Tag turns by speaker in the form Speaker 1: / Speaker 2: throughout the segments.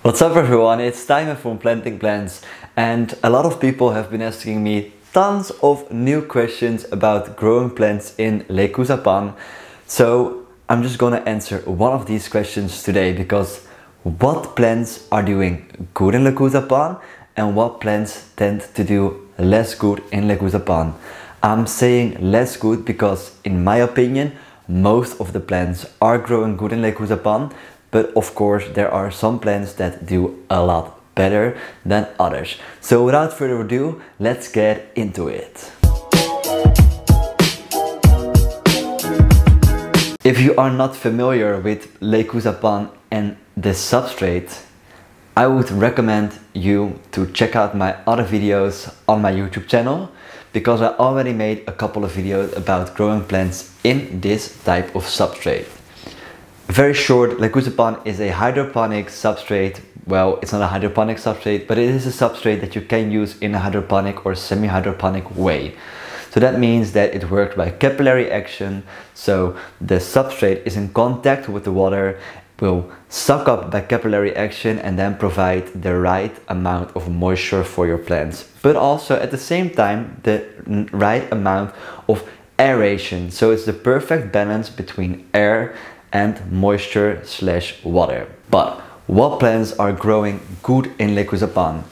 Speaker 1: What's up everyone, it's time for planting plants, and a lot of people have been asking me tons of new questions about growing plants in Lechuza Pon. So I'm just gonna answer one of these questions today, because what plants are doing good in Lechuza Pon and what plants tend to do less good in Lechuza Pon. I'm saying less good because in my opinion most of the plants are growing good in Lechuza Pon, but of course there are some plants that do a lot better than others. So without further ado, let's get into it. If you are not familiar with Lechuza Pon and the substrate, I would recommend you to check out my other videos on my YouTube channel, because I already made a couple of videos about growing plants in this type of substrate. Very short, Lechuza Pon is a hydroponic substrate. Well, it's not a hydroponic substrate, but it is a substrate that you can use in a hydroponic or semi-hydroponic way. So that means that it works by capillary action, so the substrate is in contact with the water, will suck up by capillary action and then provide the right amount of moisture for your plants, but also at the same time the right amount of aeration. So it's the perfect balance between air and moisture / water. But what plants are growing good in Lechuza Pon?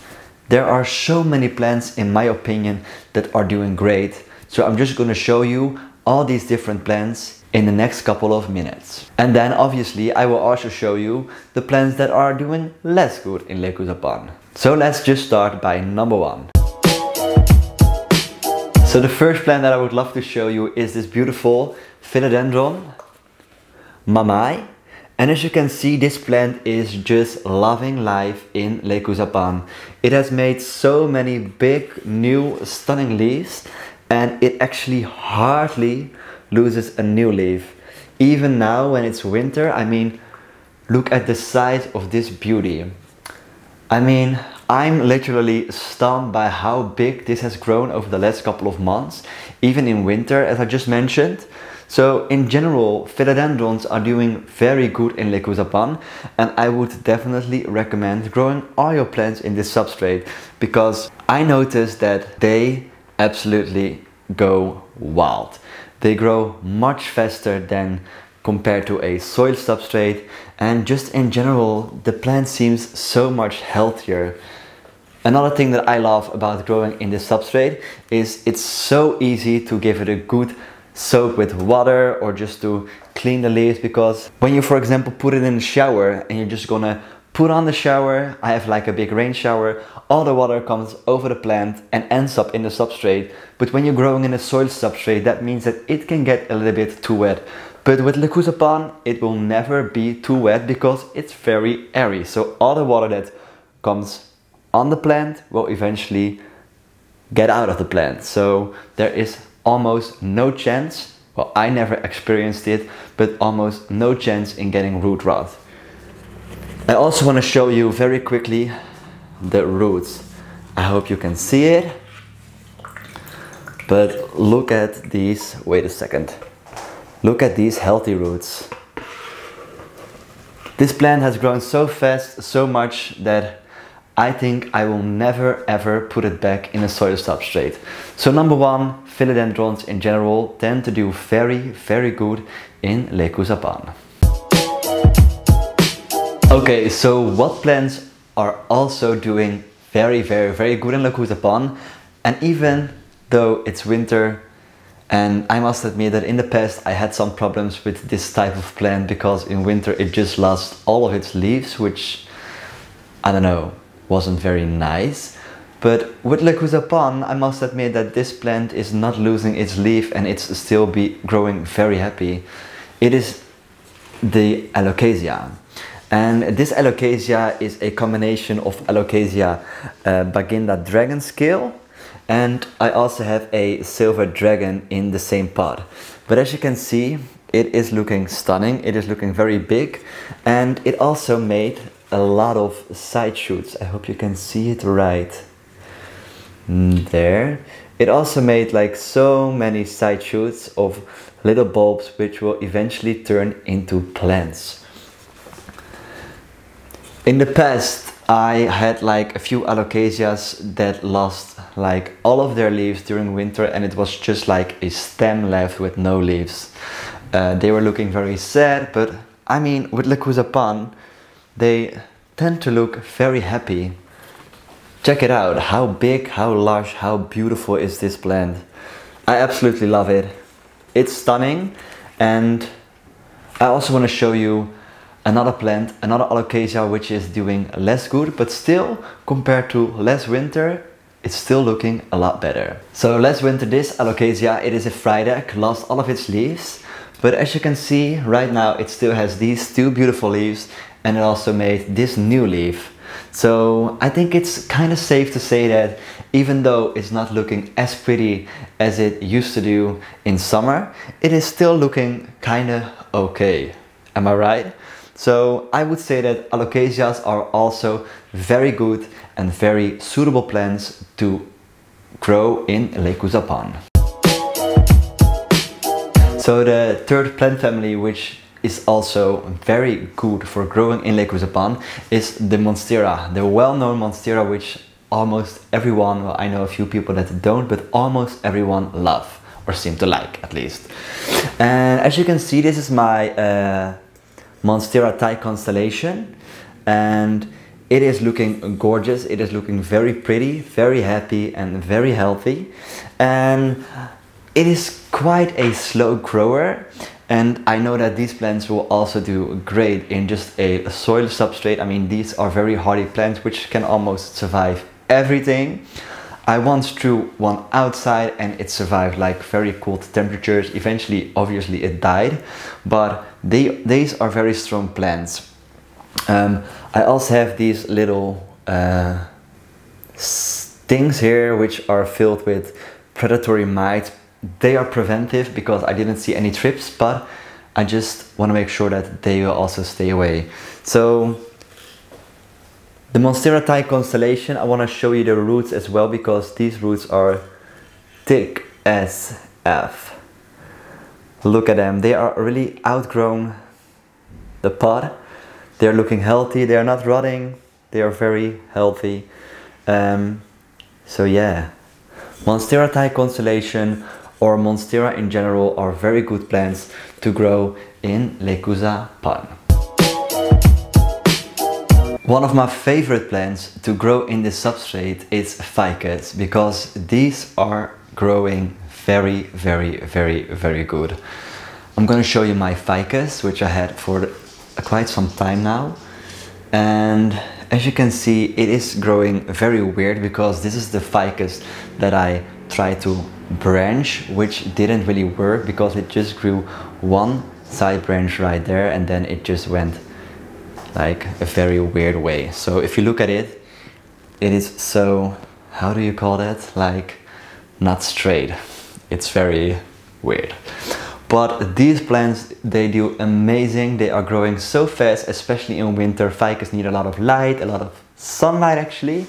Speaker 1: There are so many plants in my opinion that are doing great, so I'm just going to show you all these different plants in the next couple of minutes. And then obviously I will also show you the plants that are doing less good in Lechuza Pon. So let's just start by number one. So the first plant that I would love to show you is this beautiful Philodendron Mamai. And as you can see, this plant is just loving life in Lechuza Pon. It has made so many big, new, stunning leaves, and it actually hardly loses a new leaf. Even now when it's winter, I mean, look at the size of this beauty. I mean, I'm literally stunned by how big this has grown over the last couple of months, even in winter, as I just mentioned. So in general, philodendrons are doing very good in Lechuza Pon, and I would definitely recommend growing all your plants in this substrate, because I noticed that they absolutely go wild. They grow much faster than compared to a soil substrate, and just in general the plant seems so much healthier. Another thing that I love about growing in this substrate is it's so easy to give it a good soak with water or just to clean the leaves, because when you, for example, put it in the shower and you're just gonna put on the shower, I have like a big rain shower, all the water comes over the plant and ends up in the substrate. But when you're growing in a soil substrate, that means that it can get a little bit too wet. But with Lechuza Pon, it will never be too wet because it's very airy. So all the water that comes on the plant will eventually get out of the plant. So there is almost no chance, well, I never experienced it, but almost no chance in getting root rot. I also want to show you very quickly the roots. I hope you can see it, but look at these, wait a second, look at these healthy roots. This plant has grown so fast, so much, that I think I will never ever put it back in a soil substrate. So number one, philodendrons in general tend to do very good in Lechuza Pon. Okay, so what plants are also doing very good in Lechuza Pon? And even though it's winter, and I must admit that in the past I had some problems with this type of plant, because in winter it just lost all of its leaves, which, I don't know, wasn't very nice. But with Lechuza Pon, I must admit that this plant is not losing its leaf and it's still growing very happy. It is the ALOCASIA. And this ALOCASIA is a combination of ALOCASIA Baginda dragon scale, and I also have a silver dragon in the same pot. But as you can see, it is looking stunning, it is looking very big, and it also made a lot of side shoots. I hope you can see it right there. It also made like so many side shoots of little bulbs which will eventually turn into plants. In the past, I had like a few alocasias that lost like all of their leaves during winter, and it was just like a stem left with no leaves. They were looking very sad, but I mean, with Lechuza Pon, they tend to look very happy. Check it out, how big, how lush, how beautiful is this plant. I absolutely love it. It's stunning, and I also want to show you another plant, another alocasia which is doing less good, but still, compared to last winter, it's still looking a lot better. So last winter this alocasia, it is a Friedeck, lost all of its leaves, but as you can see right now it still has these two beautiful leaves, and it also made this new leaf. So I think it's kind of safe to say that even though it's not looking as pretty as it used to do in summer, it is still looking kind of okay. Am I right? So I would say that alocasias are also very good and very suitable plants to grow in Lechuza Pon. So the third plant family, which is also very good for growing in Lechuza Pon, is the Monstera, the well-known Monstera, which almost everyone, well, I know a few people that don't, but almost everyone love or seem to like at least. And as you can see, this is my Monstera Thai constellation, and it is looking gorgeous. It is looking very pretty, very happy and very healthy, and it is quite a slow grower. And I know that these plants will also do great in just a soil substrate. I mean, these are very hardy plants which can almost survive everything. I once grew one outside and it survived like very cold temperatures. Eventually, obviously it died, but these are very strong plants. I also have these little things here which are filled with predatory mites. They are preventive because I didn't see any trips, but I just want to make sure that they will also stay away. So the Monstera Thai constellation, I want to show you the roots as well, because these roots are thick as F. Look at them, they are really outgrown the pot. They're looking healthy, they are not rotting, they are very healthy. So yeah, Monstera Thai constellation or Monstera in general are very good plants to grow in Lechuza Pon. One of my favorite plants to grow in this substrate is ficus, because these are growing very, very, very, very good. I'm going to show you my ficus, which I had for quite some time now. And as you can see, it is growing very weird, because this is the ficus that I tried to branch, which didn't really work because it just grew one side branch right there, and then it just went like a very weird way. So if you look at it, it is so, how do you call that? Like not straight. It's very weird. But these plants, they do amazing. They are growing so fast, especially in winter. Ficus need a lot of light, a lot of sunlight actually.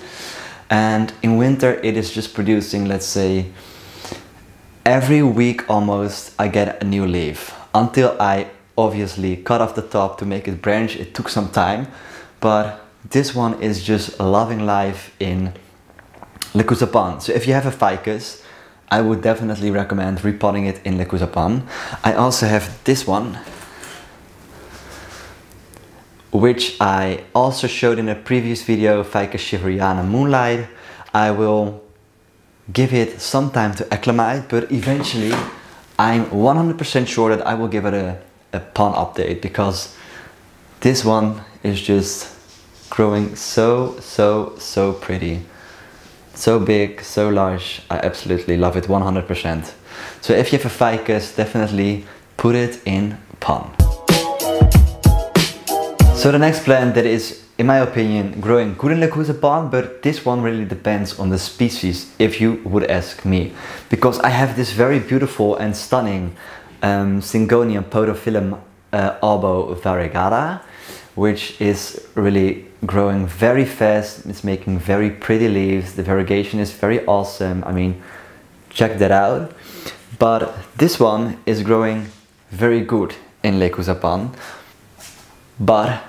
Speaker 1: And in winter it is just producing, let's say, every week almost I get a new leaf. Until I obviously cut off the top to make it branch, it took some time. But this one is just loving life in Lechuza Pon. So if you have a ficus, I would definitely recommend repotting it in Lechuza Pon. I also have this one, which I also showed in a previous video, Ficus shiveriana Moonlight. I will give it some time to acclimate, but eventually I'm 100% sure that I will give it a pon update, because this one is just growing so pretty. So big, so large. I absolutely love it 100%. So if you have a ficus, definitely put it in pon. So the next plant that is, in my opinion, growing good in Lechuza Pon, but this one really depends on the species, if you would ask me. Because I have this very beautiful and stunning Syngonium Podophyllum albo variegata, which is really growing very fast. It's making very pretty leaves. The variegation is very awesome. I mean, check that out. But this one is growing very good in Lechuza Pon. But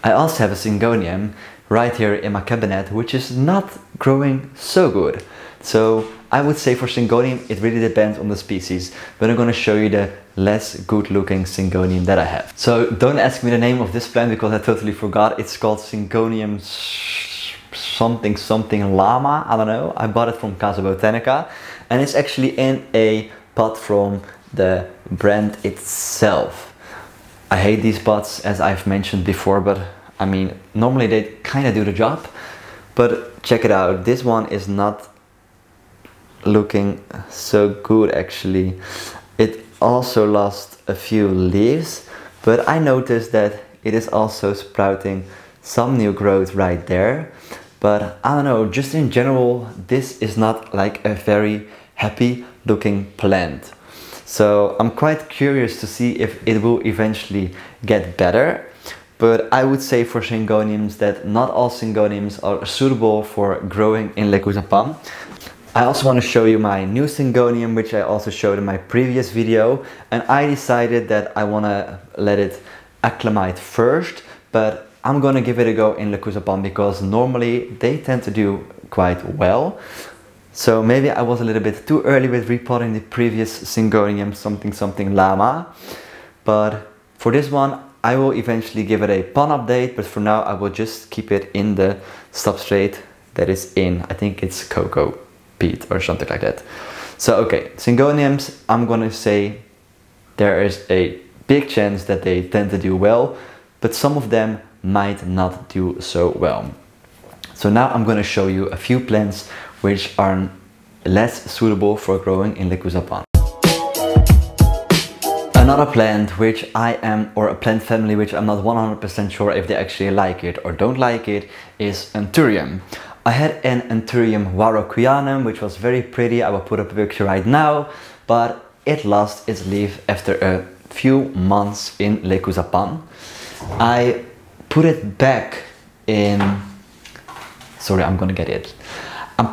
Speaker 1: I also have a Syngonium right here in my cabinet, which is not growing so good. So I would say for Syngonium, it really depends on the species, but I'm going to show you the less good looking Syngonium that I have. So don't ask me the name of this plant because I totally forgot. It's called Syngonium something llama, I don't know. I bought it from Casa Botanica and it's actually in a pot from the brand itself. I hate these pots, as I've mentioned before, but I mean, normally they kind of do the job. But check it out, this one is not looking so good actually. It also lost a few leaves, but I noticed that it is also sprouting some new growth right there. But I don't know, just in general, this is not like a very happy looking plant. So I'm quite curious to see if it will eventually get better. But I would say for Syngoniums that not all Syngoniums are suitable for growing in Lechuza Pon. I also want to show you my new Syngonium, which I also showed in my previous video. And I decided that I want to let it acclimate first, but I'm going to give it a go in Lechuza Pon because normally they tend to do quite well. So maybe I was a little bit too early with repotting the previous Syngonium something llama. But for this one, I will eventually give it a pon update, but for now I will just keep it in the substrate that is in, I think it's cocoa peat or something like that. So okay, Syngoniums, I'm gonna say there is a big chance that they tend to do well, but some of them might not do so well. So now I'm gonna show you a few plants which are less suitable for growing in Lechuza Pon. Another plant which I am, or a plant family which I'm not 100% sure if they actually like it or don't like it, is Anthurium. I had an Anthurium warocquianum which was very pretty. I will put up a picture right now, but it lost its leaf after a few months in Lechuza Pon. I put it back in, sorry, I'm gonna get it. I've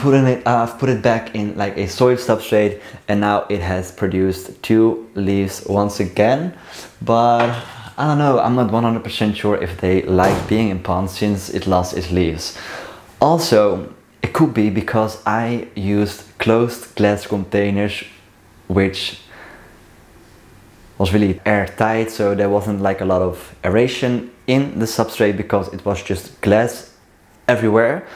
Speaker 1: put it back in like a soil substrate and now it has produced 2 leaves once again. But I don't know, I'm not 100% sure if they like being in ponds since it lost its leaves. Also, it could be because I used closed glass containers which was really airtight, so there wasn't like a lot of aeration in the substrate because it was just glass everywhere.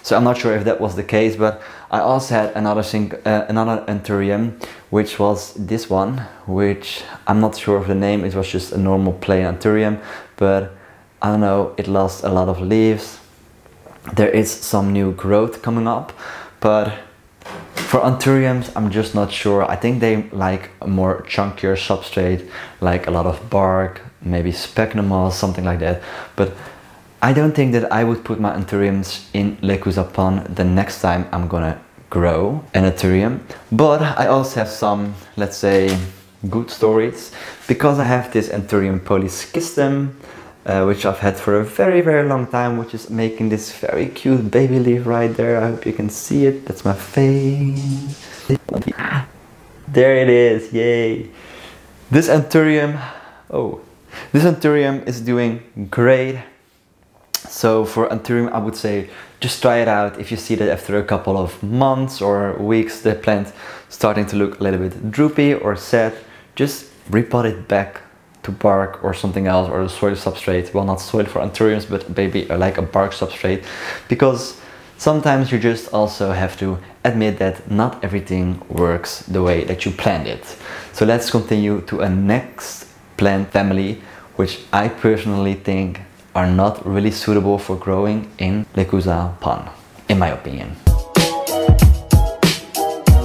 Speaker 1: So I'm not sure if that was the case, but I also had another Anthurium, which was this one, which I'm not sure of the name. It was just a normal plain Anthurium, but I don't know, it lost a lot of leaves. There is some new growth coming up, but for Anthuriums, I'm just not sure. I think they like a more chunkier substrate, like a lot of bark, maybe sphagnum moss, something like that. But I don't think that I would put my Anthuriums in Lechuza Pon the next time I'm gonna grow an Anthurium. But I also have some, let's say, good stories, because I have this Anthurium polyschistum, which I've had for a very long time, which is making this very cute baby leaf right there. I hope you can see it. That's my face. There it is, yay! This Anthurium, this Anthurium is doing great. So for Anthurium, I would say just try it out. If you see that after a couple of months or weeks the plant starting to look a little bit droopy or sad, just repot it back to bark or something else, or a soil substrate. Well, not soil for Anthuriums, but maybe like a bark substrate, because sometimes you just also have to admit that not everything works the way that you planned it. So let's continue to a next plant family, which I personally think are not really suitable for growing in Lechuza Pon, in my opinion.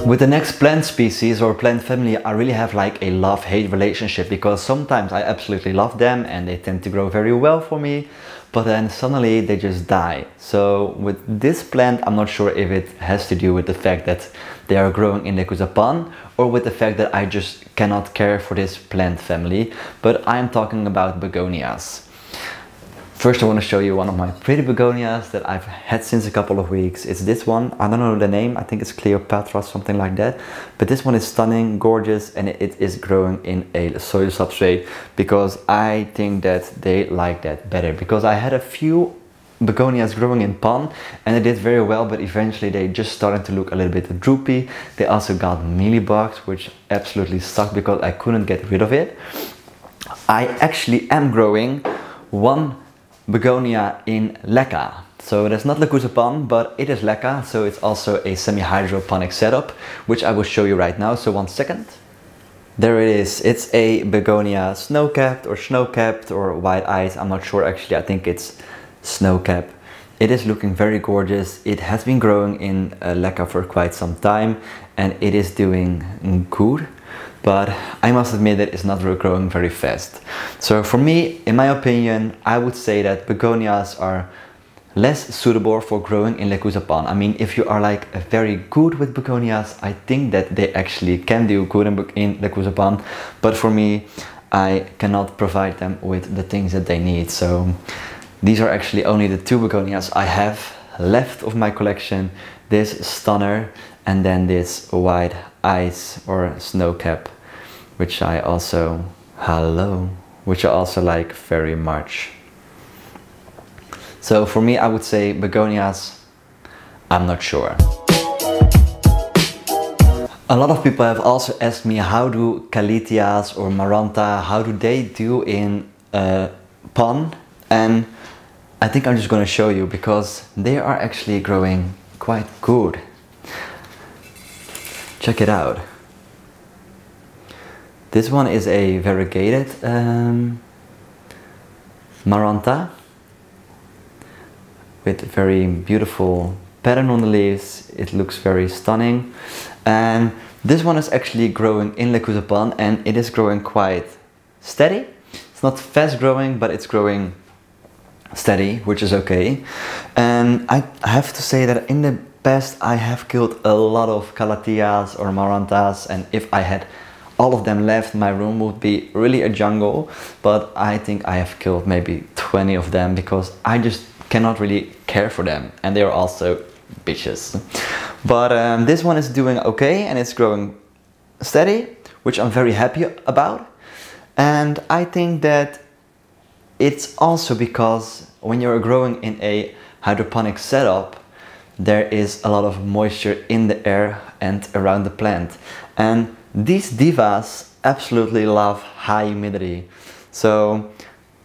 Speaker 1: With the next plant species or plant family, I really have like a love-hate relationship, because sometimes I absolutely love them and they tend to grow very well for me, but then suddenly they just die. So with this plant, I'm not sure if it has to do with the fact that they are growing in Lechuza Pon or with the fact that I just cannot care for this plant family, but I'm talking about begonias. First I want to show you one of my pretty begonias that I've had since a couple of weeks. It's this one. I don't know the name. I think it's Cleopatra, something like that. But this one is stunning, gorgeous, and it is growing in a soil substrate because I think that they like that better. Because I had a few begonias growing in pon and they did very well, but eventually they just started to look a little bit droopy. They also got mealybugs, which absolutely sucked because I couldn't get rid of it. I actually am growing one begonia in leca. So that's not Lechuza Pon, but it is leca, so it's also a semi-hydroponic setup, which I will show you right now. So 1 second. There it is. It's a begonia snow-capped or white ice. I'm not sure actually. I think it's snow-capped. It is looking very gorgeous. It has been growing in leca for quite some time and it is doing good. But I must admit that it's not growing very fast. So for me, in my opinion, I would say that begonias are less suitable for growing in Lechuza Pon. I mean, if you are like very good with begonias, I think that they actually can do good in Lechuza Pon. But for me, I cannot provide them with the things that they need. So these are actually only the 2 begonias I have left of my collection. This stunner and then this white ice or snow cap, which I also like very much. So for me, I would say begonias, I'm not sure. A lot of people have also asked me how do calatheas or maranta, how do they do in pon? And I think I'm just going to show you because they are actually growing quite good. Check it out. This one is a variegated maranta with very beautiful pattern on the leaves. It looks very stunning. And this one is actually growing in Lechuza Pon and it is growing quite steady. It's not fast growing, but it's growing steady, which is okay. And I have to say that in the past I have killed a lot of calatheas or marantas, and if I had all of them left, my room would be really a jungle. But I think I have killed maybe 20 of them because I just cannot really care for them, and they are also bitches. But this one is doing okay and it's growing steady, which I'm very happy about. And I think that it's also because when you're growing in a hydroponic setup, there is a lot of moisture in the air and around the plant. And these divas absolutely love high humidity. So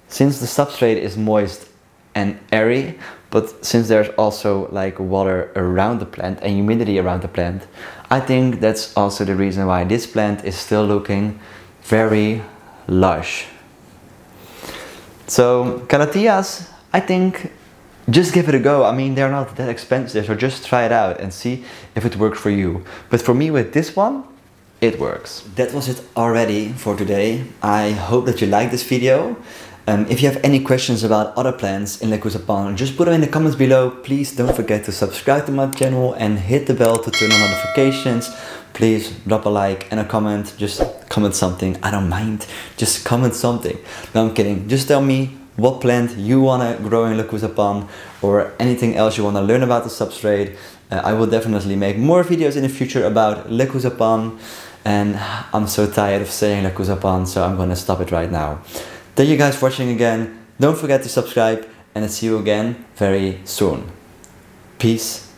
Speaker 1: since the substrate is moist and airy, but since there's also like water around the plant and humidity around the plant, I think that's also the reason why this plant is still looking very lush. So calatheas, I think just give it a go. I mean, they're not that expensive, so just try it out and see if it works for you. But for me with this one, it works. That was it already for today. I hope that you liked this video. If you have any questions about other plants in Lechuza Pon, just put them in the comments below. Please don't forget to subscribe to my channel and hit the bell to turn on notifications. Please drop a like and a comment. Just comment something. I don't mind. Just comment something. No, I'm kidding. Just tell me what plant you want to grow in Lechuza Pon or anything else you want to learn about the substrate. I will definitely make more videos in the future about Lechuza Pon. And I'm so tired of saying Lechuza Pon, so I'm going to stop it right now. Thank you guys for watching again. Don't forget to subscribe and I'll see you again very soon. Peace.